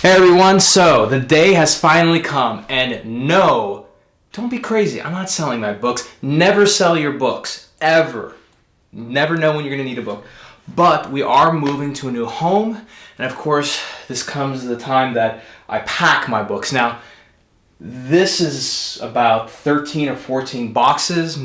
Hey everyone, so the day has finally come, and no, don't be crazy, I'm not selling my books. Never sell your books, ever. Never know when you're going to need a book. But we are moving to a new home, and of course, this comes at the time that I pack my books. Now, this is about 13 or 14 boxes,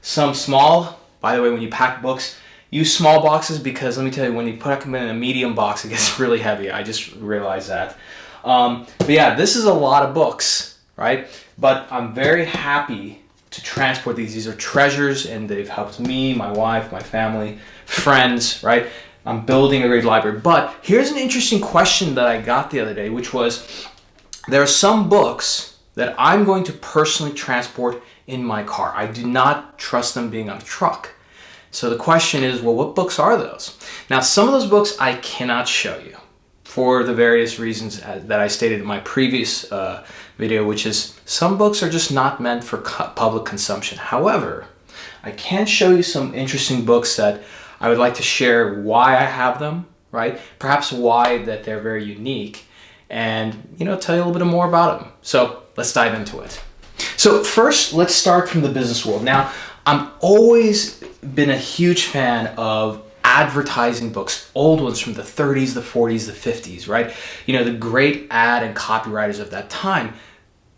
some small. By the way, when you pack books, use small boxes because let me tell you, when you put them in a medium box, it gets really heavy. I just realized that. But yeah, this is a lot of books, right? But I'm very happy to transport these. These are treasures, and they've helped me, my wife, my family, friends, right? I'm building a great library. But here's an interesting question that I got the other day, which was, there are some books that I'm going to personally transport in my car. I do not trust them being on a truck. So the question is, well, what books are those? Now, some of those books I cannot show you for the various reasons that I stated in my previous video, which is some books are just not meant for public consumption. However, I can show you some interesting books that I would like to share why I have them, right? Perhaps why that they're very unique, and tell you a little bit more about them. So let's dive into it. So first, let's start from the business world. Now, I'm always been a huge fan of advertising books, old ones from the 30s, the 40s, the 50s, right? The great ad and copywriters of that time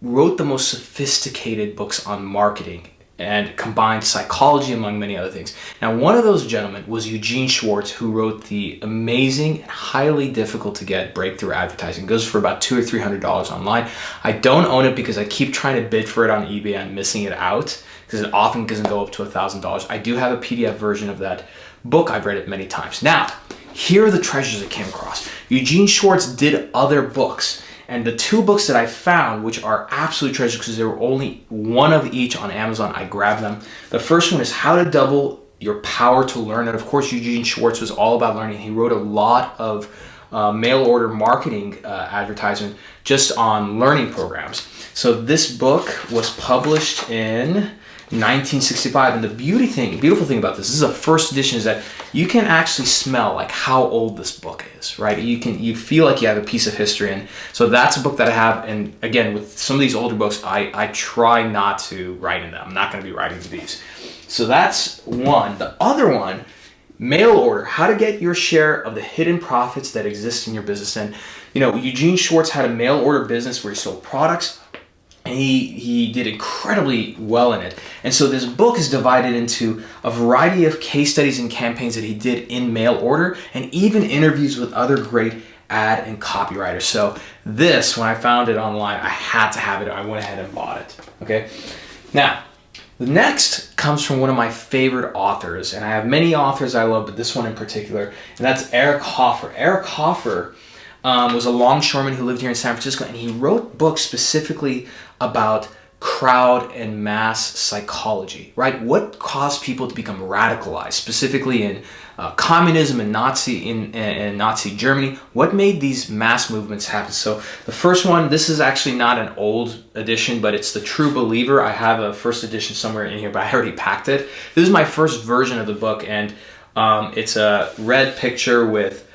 wrote the most sophisticated books on marketing and combined psychology among many other things. Now, one of those gentlemen was Eugene Schwartz, who wrote the amazing and highly difficult to get Breakthrough Advertising. It goes for about $200 or $300 online. I don't own it because I keep trying to bid for it on eBay. I'm missing it out because it often doesn't go up to $1,000. I do have a PDF version of that book. I've read it many times. Now, here are the treasures I came across. Eugene Schwartz did other books. And the two books that I found, which are absolute treasures because there were only one of each on Amazon, I grabbed them. The first one is How to Double Your Power to Learn. And of course, Eugene Schwartz was all about learning. He wrote a lot of mail order marketing advertisement just on learning programs. So this book was published in 1965, and the beautiful thing about this is a first edition, is that you can actually smell like how old this book is, right? You feel like you have a piece of history, and so that's a book that I have. And again, with some of these older books, I try not to write in them. I'm not going to be writing to these. So that's one. The other one, Mail Order: How to Get Your Share of the Hidden Profits That Exist in Your Business. And Eugene Schwartz had a mail order business where he sold products. And he did incredibly well in it. And so this book is divided into a variety of case studies and campaigns that he did in mail order, and even interviews with other great ad and copywriters. So this, when I found it online, I had to have it. I went ahead and bought it. Okay. Now, the next comes from one of my favorite authors, and I have many authors I love, but this one in particular, and that's Eric Hoffer. Eric Hoffer was a longshoreman who lived here in San Francisco, and he wrote books specifically about crowd and mass psychology, right? What caused people to become radicalized, specifically in communism and Nazi Germany? What made these mass movements happen? So the first one, this is actually not an old edition, but it's The True Believer. I have a first edition somewhere in here, but I already packed it. This is my first version of the book, and it's a red picture with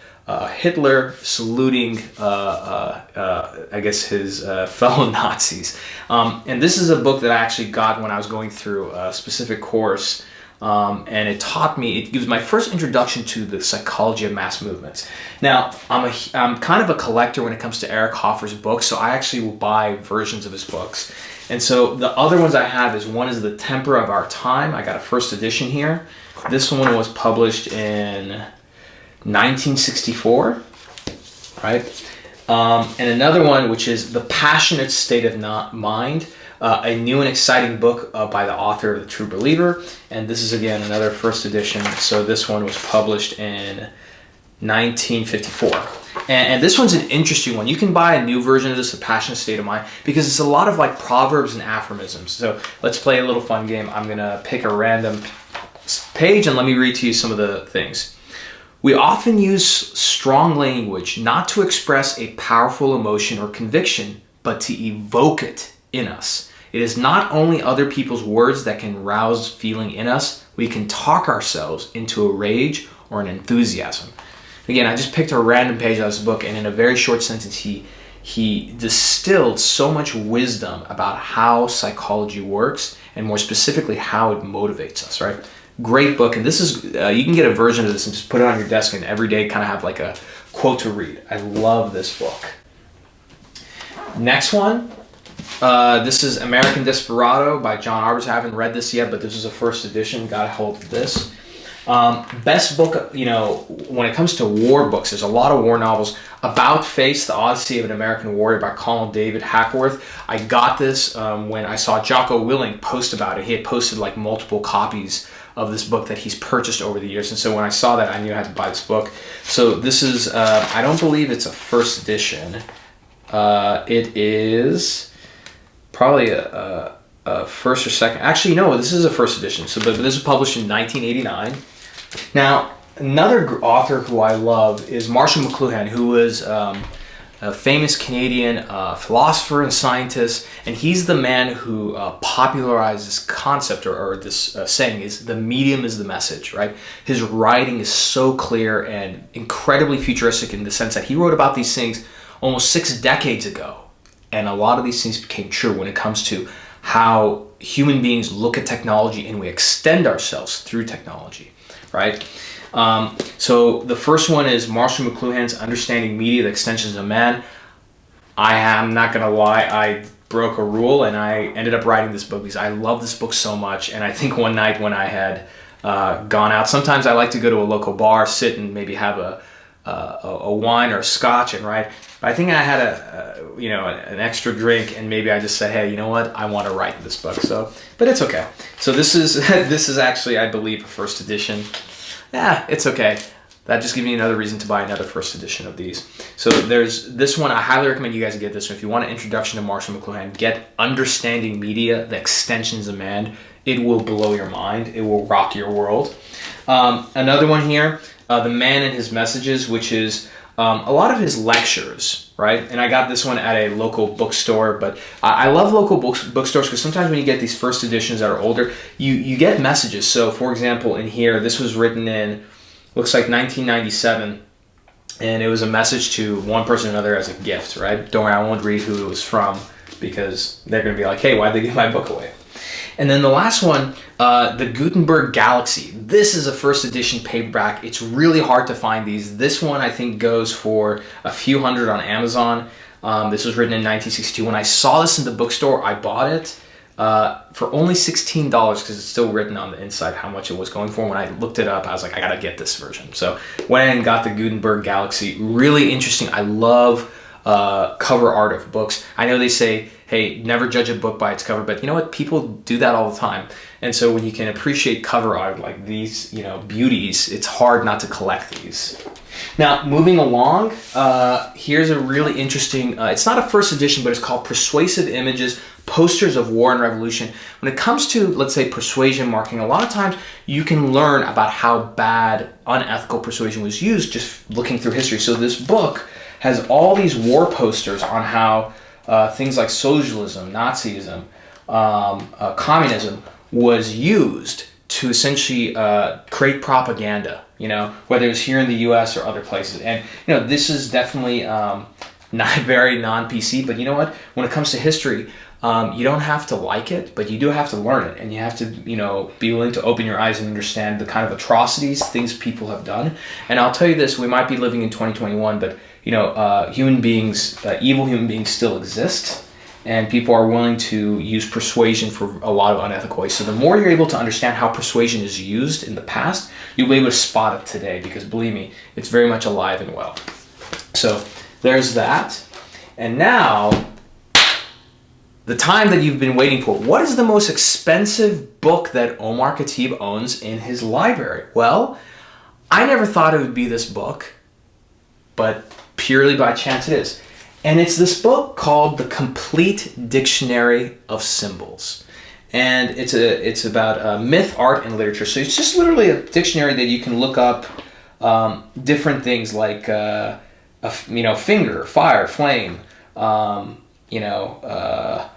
Hitler saluting, I guess, his fellow Nazis. And this is a book that I actually got when I was going through a specific course, and it taught me, it was my first introduction to the psychology of mass movements. Now, I'm kind of a collector when it comes to Eric Hoffer's books, so I actually will buy versions of his books. And so the other ones I have is, one is The Temper of Our Time. I got a first edition here. This one was published in 1964, right? And another one, which is The Passionate State of Mind, a new and exciting book by the author of The True Believer. And this is, again, another first edition. So this one was published in 1954. And this one's an interesting one. You can buy a new version of this, The Passionate State of Mind, because it's a lot of like proverbs and aphorisms. So let's play a little fun game. I'm going to pick a random page, and let me read to you some of the things. We often use strong language not to express a powerful emotion or conviction, but to evoke it in us. It is not only other people's words that can rouse feeling in us, we can talk ourselves into a rage or an enthusiasm. Again, I just picked a random page out of this book, and in a very short sentence, he he distilled so much wisdom about how psychology works, and more specifically how it motivates us, right? Great book. And this is, you can get a version of this and just put it on your desk and every day kind of have like a quote to read. I love this book. Next one, this is American Desperado by John Arbors. I haven't read this yet, but this is a first edition. Got a hold of this. Best book, you know, when it comes to war books, there's a lot of war novels. About Face, The Odyssey of an American Warrior by Colin David Hackworth. I got this when I saw Jocko Willink post about it. He had posted like multiple copies of this book that he's purchased over the years. And so when I saw that, I knew I had to buy this book. So this is, I don't believe it's a first edition. It is probably a first or second. Actually, no, this is a first edition. So, but this was published in 1989. Now, another author who I love is Marshall McLuhan, who was a famous Canadian philosopher and scientist, and he's the man who popularized this concept, or this saying is, the medium is the message, right? His writing is so clear and incredibly futuristic in the sense that he wrote about these things almost 6 decades ago, and a lot of these things became true when it comes to how human beings look at technology and we extend ourselves through technology, right? So the first one is Marshall McLuhan's Understanding Media, the Extensions of Man. I am not going to lie, I broke a rule and I ended up writing this book because I love this book so much. And I think one night when I had gone out, sometimes I like to go to a local bar, sit and maybe have a wine or a scotch and write. But I think I had an extra drink and maybe I just said, hey, you know what? I want to write this book. So, but it's okay. So this is this is actually, I believe, a first edition. Yeah, it's okay. That just gives me another reason to buy another first edition of these. So there's this one. I highly recommend you guys get this one. If you want an introduction to Marshall McLuhan, get Understanding Media, the Extensions of Man. It will blow your mind. It will rock your world. Another one here, The Man and His Messages, which is a lot of his lectures, right? And I got this one at a local bookstore, but I love local bookstores because sometimes when you get these first editions that are older, you get messages. So for example, in here, this was written in, looks like 1997, and it was a message to one person or another as a gift, right? Don't worry, I won't read who it was from because they're going to be like, hey, why'd they give my book away? And then the last one, the Gutenberg Galaxy. This is a first edition paperback. It's really hard to find these. This one I think goes for a few hundred on Amazon. This was written in 1962. When I saw this in the bookstore, I bought it for only $16 because it's still written on the inside how much it was going for. When I looked it up, I was like, I gotta get this version. So went and got the Gutenberg Galaxy. Really interesting. I love cover art of books. I know they say, hey, never judge a book by its cover, but you know what? People do that all the time. And so when you can appreciate cover art like these, you know, beauties, it's hard not to collect these. Now, moving along, here's a really interesting, it's not a first edition, but it's called Persuasive Images, Posters of War and Revolution. When it comes to, let's say, persuasion marketing, a lot of times you can learn about how bad, unethical persuasion was used just looking through history. So this book has all these war posters on how things like socialism, Nazism, communism was used to essentially create propaganda, you know, whether it's here in the US or other places. And, you know, this is definitely not very non-PC, but you know what? When it comes to history, you don't have to like it, but you do have to learn it. And you have to, you know, be willing to open your eyes and understand the kind of atrocities, things people have done. And I'll tell you this, we might be living in 2021, but, you know, human beings, evil human beings still exist. And people are willing to use persuasion for a lot of unethical ways. So the more you're able to understand how persuasion is used in the past, you'll be able to spot it today, because believe me, it's very much alive and well. So there's that. And now, the time that you've been waiting for. What is the most expensive book that Omar Khateeb owns in his library? Well, I never thought it would be this book, but purely by chance it is. And it's this book called The Complete Dictionary of Symbols. And it's about myth, art, and literature. So it's just literally a dictionary that you can look up different things like, you know, finger, fire, flame, you know,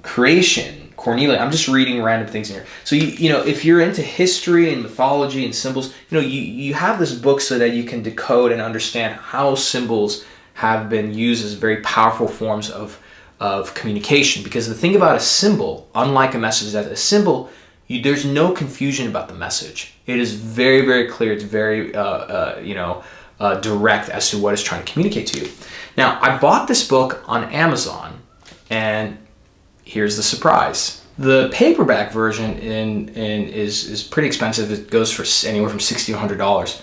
creation, Cornelia. I'm just reading random things in here. So, you know, if you're into history and mythology and symbols, you know, you have this book so that you can decode and understand how symbols have been used as very powerful forms of communication. Because the thing about a symbol, unlike a message, is that a symbol, there's no confusion about the message. It is very, very clear. It's very, direct as to what it's trying to communicate to you. Now, I bought this book on Amazon, and here's the surprise. The paperback version is pretty expensive. It goes for anywhere from $60 to $100.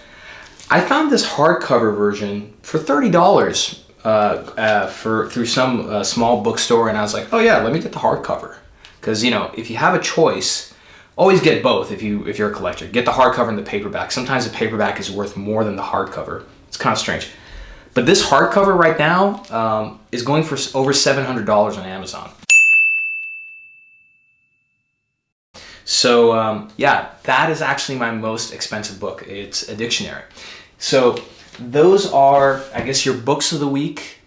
I found this hardcover version for $30 through some small bookstore, and I was like, oh yeah, let me get the hardcover. Because if you have a choice, always get both. If you're a collector, get the hardcover and the paperback. Sometimes the paperback is worth more than the hardcover. It's kind of strange. But this hardcover right now is going for over $700 on Amazon. So yeah, that is actually my most expensive book. It's a dictionary. So those are, I guess, your books of the week.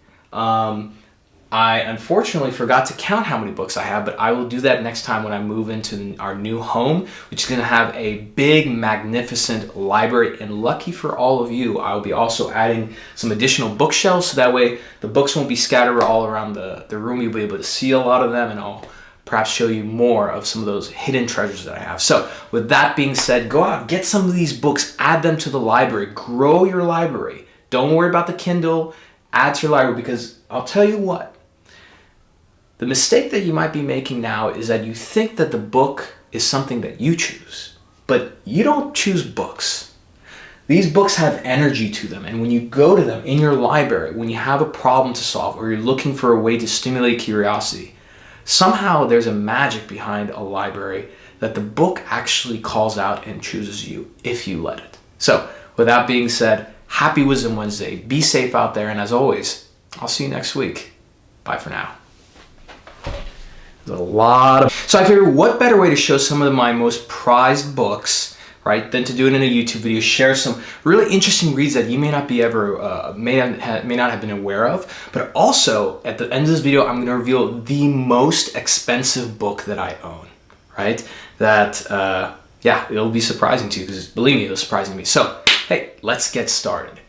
I unfortunately forgot to count how many books I have, but I will do that next time when I move into our new home, which is going to have a big, magnificent library. And lucky for all of you, I'll be also adding some additional bookshelves, so that way the books won't be scattered all around the room. You'll be able to see a lot of them, and I'll perhaps show you more of some of those hidden treasures that I have. So with that being said, go out, get some of these books, add them to the library, grow your library. Don't worry about the Kindle, add to your library, because I'll tell you what, the mistake that you might be making now is that you think that the book is something that you choose, but you don't choose books. These books have energy to them, and when you go to them in your library, when you have a problem to solve or you're looking for a way to stimulate curiosity, somehow there's a magic behind a library that the book actually calls out and chooses you if you let it. So with that being said, happy Wisdom Wednesday. Be safe out there, and as always, I'll see you next week. Bye for now. There's a lot of... So I figured, what better way to show some of my most prized books, right, than to do it in a YouTube video, share some really interesting reads that you may not be may not have been aware of. But also, at the end of this video, I'm going to reveal the most expensive book that I own, right? That, yeah, it'll be surprising to you, because believe me, it was surprising to me. So, hey, let's get started.